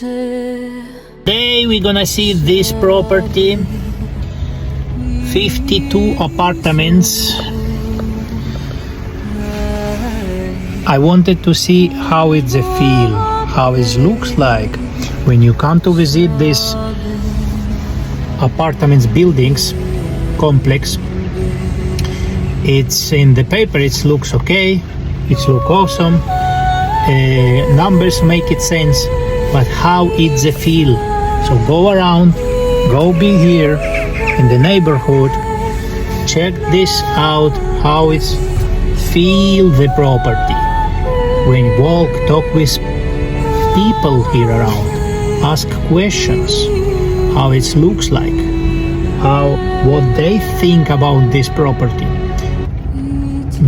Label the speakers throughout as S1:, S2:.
S1: Today we're gonna see this property, 52 apartments. I wanted to see how it's a feel, how it looks like when you come to visit this apartments buildings complex. It's in the paper, it looks okay, it looks awesome, numbers make it sense, but how it's a feel. So go around, go be here in the neighborhood, check this out, how it's feel the property. When you walk, talk with people here around, ask questions, how it looks like, what they think about this property.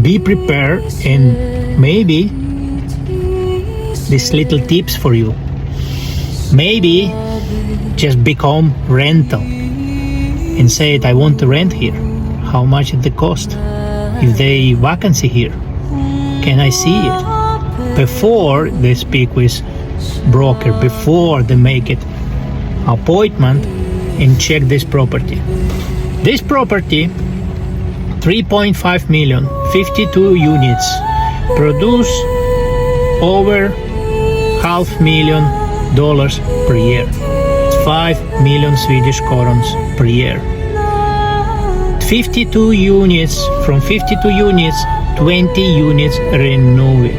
S1: Be prepared, and maybe these little tips for you. Maybe just become rental and say, I want to rent here. How much is the cost? If they vacancy here, can I see it? Before they speak with broker, before they make it appointment and check this property. This property, 3.5 million, 52 units, produce over $500,000 per year. 5 million Swedish crowns per year. 52 units, from 52 units, 20 units renewed,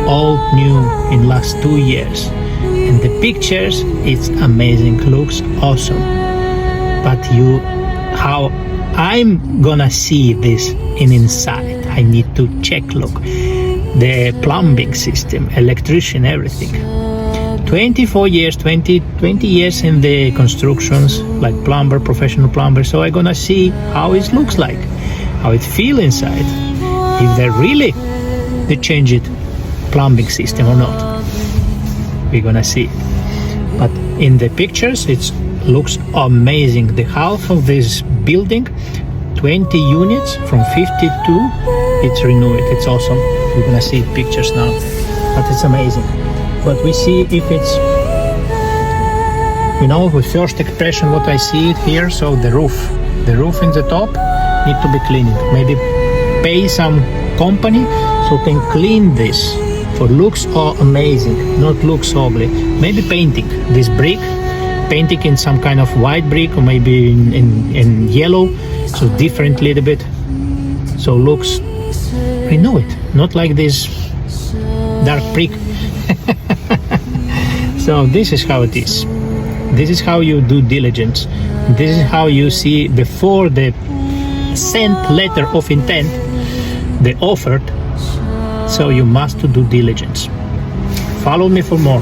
S1: all new in last 2 years. And the pictures, it's amazing, looks awesome. But how I'm gonna see this inside, I need to check, look, the plumbing system, electrician, everything. 24 years, 20 years in the constructions, like plumber, professional plumber. So I'm gonna see how it looks like, how it feel inside, if they change it, plumbing system or not. We're gonna see it. But in the pictures, it looks amazing. The half of this building, 20 units from 52, it's renewed. It's awesome. We're gonna see pictures now, but it's amazing. But we see if it's, with first expression what I see it here. So the roof in the top need to be cleaned. Maybe pay some company so can clean this. For looks amazing, not looks ugly. Maybe painting this brick, painting in some kind of white brick or maybe in yellow, so different little bit. So looks renewed, not like this dark brick. So this is how it is. This is how you do diligence. This is how you see before the sent letter of intent, the offered. So you must do diligence. Follow me for more.